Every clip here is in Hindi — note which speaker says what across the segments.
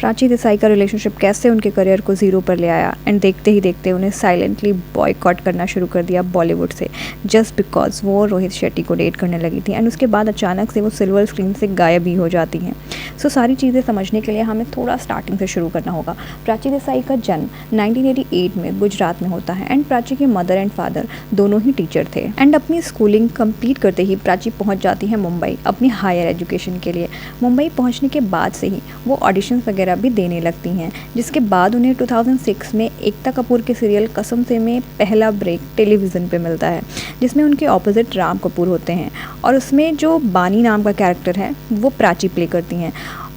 Speaker 1: प्राची देसाई का रिलेशनशिप कैसे उनके करियर को ज़ीरो पर ले आया एंड देखते ही देखते उन्हें साइलेंटली बॉयकॉट करना शुरू कर दिया बॉलीवुड से, जस्ट बिकॉज वो रोहित शेट्टी को डेट करने लगी थी एंड उसके बाद अचानक से वो सिल्वर स्क्रीन से गायब भी हो जाती हैं। सो सारी चीज़ें समझने के लिए हमें थोड़ा स्टार्टिंग से शुरू करना होगा। प्राची देसाई का जन्म 1988 में गुजरात में होता है एंड प्राची के मदर एंड फादर दोनों ही टीचर थे एंड अपनी स्कूलिंग कंप्लीट करते ही प्राची पहुंच जाती है मुंबई अपनी हायर एजुकेशन के लिए। मुंबई पहुंचने के बाद से ही वो ऑडिशंस वगैरह भी देने लगती हैं, जिसके बाद उन्हें 2006 में एकता कपूर के सीरियल कसम से में पहला ब्रेक टेलीविज़न पे मिलता है, जिसमें उनके ऑपोजिट राम कपूर होते हैं और उसमें जो बानी नाम का कैरेक्टर है वो प्राची प्ले करती हैं।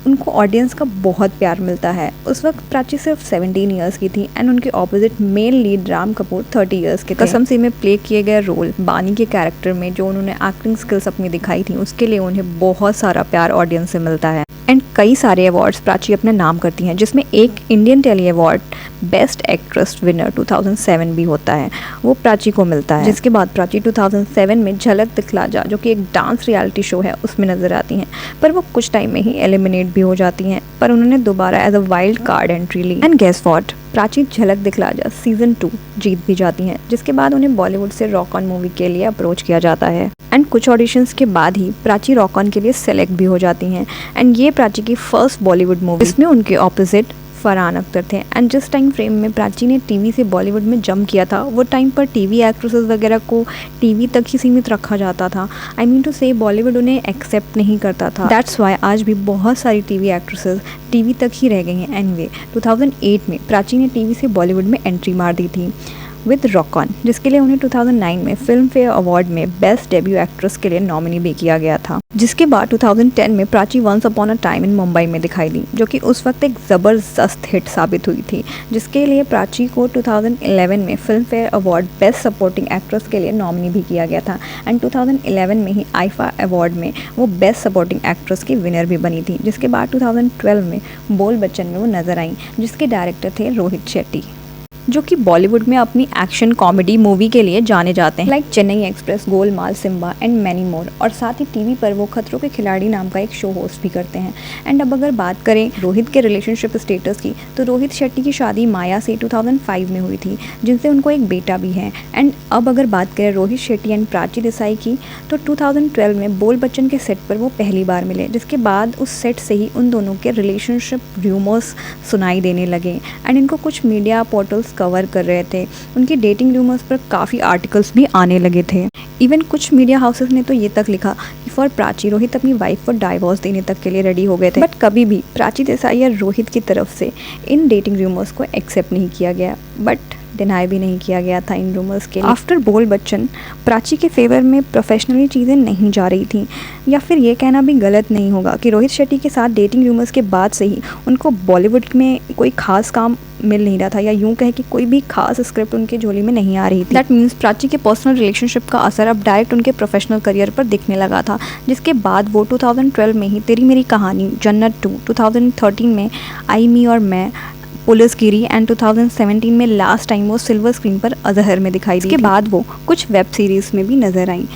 Speaker 1: उनको ऑडियंस का बहुत प्यार मिलता है। उस वक्त प्राची सिर्फ 17 ईयर्स की थी एंड उनके opposite male lead Ram Kapoor 30 years के थे। कसम से में प्ले किए गए रोल बानी के कैरेक्टर में जो उन्होंने एक्टिंग स्किल्स अपनी दिखाई थी उसके लिए उन्हें बहुत सारा प्यार ऑडियंस से मिलता है एंड कई सारे अवार्ड्स प्राची अपने नाम करती हैं, जिसमें एक Indian Telly Award best actress winner 2007 भी होता है, वो प्राची को मिलता है। जिसके बाद प्राची 2007 में झलक दिखला जा जो कि एक डांस रियलिटी शो है उसमें नजर आती हैं, पर वो कुछ टाइम में ही एलिमिनेट भी हो जाती हैं, पर उन्होंने दोबारा as a wild card entry ली and guess what, Prachi Jhalak Dikhla जा सीजन 2 जीत भी जाती हैं, जिसके बाद उन्हें बॉलीवुड से रॉक ऑन मूवी के लिए अप्रोच किया जाता है एंड कुछ ऑडिशंस के बाद ही प्राची रॉक ऑन के लिए सेलेक्ट भी हो जाती हैं एंड ये प्राची की फर्स्ट बॉलीवुड मूवी, इसमें उनके ऑपोजिट फरहान अख्तर थे एंड जिस टाइम फ्रेम में प्राची ने टीवी से बॉलीवुड में जंप किया था वो टाइम पर टीवी एक्ट्रेसेस वगैरह को टीवी तक ही सीमित रखा जाता था। आई मीन टू से बॉलीवुड उन्हें एक्सेप्ट नहीं करता था। दैट्स वाई आज भी बहुत सारी टीवी एक्ट्रेसेस टीवी तक ही रह गई हैं। एनीवे 2008 में प्राची ने टीवी से बॉलीवुड में एंट्री मार दी थी विद रॉक ऑन, जिसके लिए उन्हें 2009 में फिल्म फेयर अवार्ड में बेस्ट डेब्यू एक्ट्रेस के लिए नॉमिनी भी किया गया था। जिसके बाद 2010 में Prachi once upon a time in Mumbai में दिखाई दी, जो कि उस वक्त एक ज़बरदस्त हिट साबित हुई थी, जिसके लिए प्राची को 2011 में film fair award best supporting actress के लिए नॉमिनी भी किया गया था एंड 2011 में ही आईफा अवार्ड में वो बेस्ट सपोर्टिंग एक्ट्रेस की विनर भी बनी थी। जिसके बाद 2012 में बोल बच्चन में वो नजर आई, जिसके डायरेक्टर थे रोहित शेट्टी, जो कि बॉलीवुड में अपनी एक्शन कॉमेडी मूवी के लिए जाने जाते हैं like Chennai express, Golmaal, Simmba and many more, और साथ ही टीवी पर वो खतरों के खिलाड़ी नाम का एक शो होस्ट भी करते हैं। एंड अब अगर बात करें रोहित के रिलेशनशिप स्टेटस की, तो रोहित शेट्टी की शादी माया से 2005 में हुई थी, जिनसे उनको एक बेटा भी है। एंड अब अगर बात करें रोहित शेट्टी एंड प्राची देसाई की, तो 2012 में बोल बच्चन के सेट पर वो पहली बार मिले, जिसके बाद उस सेट से ही उन दोनों के रिलेशनशिप र्यूमर्स सुनाई देने लगे एंड इनको कुछ मीडिया पोर्टल्स कवर कर रहे थे। उनकी डेटिंग रूमर्स पर काफ़ी आर्टिकल्स भी आने लगे थे। इवन कुछ मीडिया हाउसेस ने तो ये तक लिखा कि फॉर प्राची रोहित अपनी वाइफ को डाइवोर्स देने तक के लिए रेडी हो गए थे, बट कभी भी प्राची देसाई या रोहित की तरफ से इन डेटिंग रूमर्स को एक्सेप्ट नहीं किया गया, बट डिनाई भी नहीं किया गया था इन रूमर्स के लिए। आफ्टर बोल बच्चन प्राची के फेवर में प्रोफेशनली चीज़ें नहीं जा रही थी, या फिर ये कहना भी गलत नहीं होगा कि रोहित शेट्टी के साथ डेटिंग रूमर्स के बाद से ही उनको बॉलीवुड में कोई खास काम मिल नहीं रहा था, या यूँ कहे कि कोई भी खास स्क्रिप्ट उनके झोली में नहीं आ रही थी। दैट मीन्स प्राची के पर्सनल रिलेशनशिप का असर अब डायरेक्ट उनके प्रोफेशनल करियर पर दिखने लगा था, जिसके बाद वो 2012 में ही तेरी मेरी कहानी, जन्नत 2, 2013 में आई मी और मैं, पुलिसगिरी एंड 2017 में लास्ट टाइम वो सिल्वर स्क्रीन पर अजहर में दिखाई दी। इसके बाद वो कुछ वेब सीरीज़ में भी नजर आई,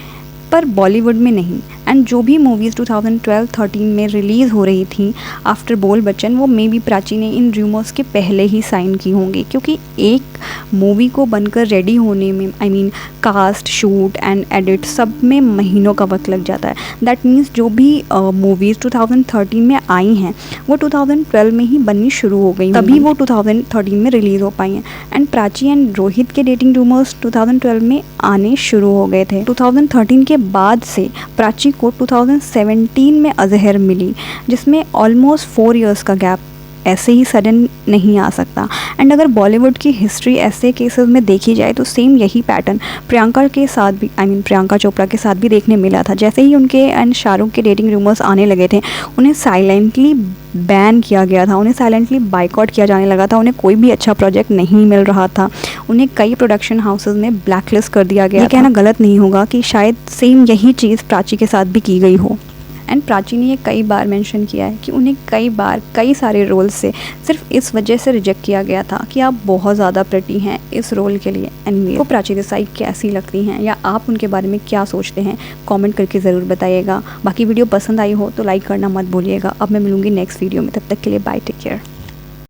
Speaker 1: पर बॉलीवुड में नहीं। एंड जो भी मूवीज़ 2012-13 में रिलीज़ हो रही थी आफ्टर बोल बच्चन, वो मे बी प्राची ने इन रूमर्स के पहले ही साइन की होंगी, क्योंकि एक मूवी को बनकर रेडी होने में I mean cast, shoot and edit सब में महीनों का वक्त लग जाता है। दैट मीन्स जो भी मूवीज़ 2013 में आई हैं वो 2012 में ही बननी शुरू हो गई, तभी वो 2013 में रिलीज़ हो पाई हैं। एंड प्राची एंड रोहित के डेटिंग रूमर्स 2012 में आने शुरू हो गए थे। 2013 के बाद से प्राची को 2017 में अजहर मिली, जिसमें ऑलमोस्ट 4 इयर्स का गैप ऐसे ही सडन नहीं आ सकता। एंड अगर बॉलीवुड की हिस्ट्री ऐसे केसेस में देखी जाए तो सेम यही पैटर्न प्रियंका के साथ भी प्रियंका चोपड़ा के साथ भी देखने मिला था। जैसे ही उनके एंड शाहरुख के डेटिंग रूमर्स आने लगे थे, उन्हें साइलेंटली बैन किया गया था, उन्हें साइलेंटली बाइकआउट किया जाने लगा था, उन्हें कोई भी अच्छा प्रोजेक्ट नहीं मिल रहा था, उन्हें कई प्रोडक्शन हाउसेज में ब्लैकलिस्ट कर दिया गया। ये कहना गलत नहीं होगा कि शायद सेम यही चीज़ प्राची के साथ भी की गई हो। एंड प्राची ने ये कई बार मेंशन किया है कि उन्हें कई बार कई सारे रोल से सिर्फ इस वजह से रिजेक्ट किया गया था कि आप बहुत ज़्यादा प्रिटी हैं इस रोल के लिए। एंड वो प्राची देसाई कैसी लगती हैं या आप उनके बारे में क्या सोचते हैं, कमेंट करके ज़रूर बताइएगा। बाकी वीडियो पसंद आई हो तो लाइक करना मत भूलिएगा। अब मैं मिलूँगी नेक्स्ट वीडियो में, तब तक के लिए बाय, टेक केयर।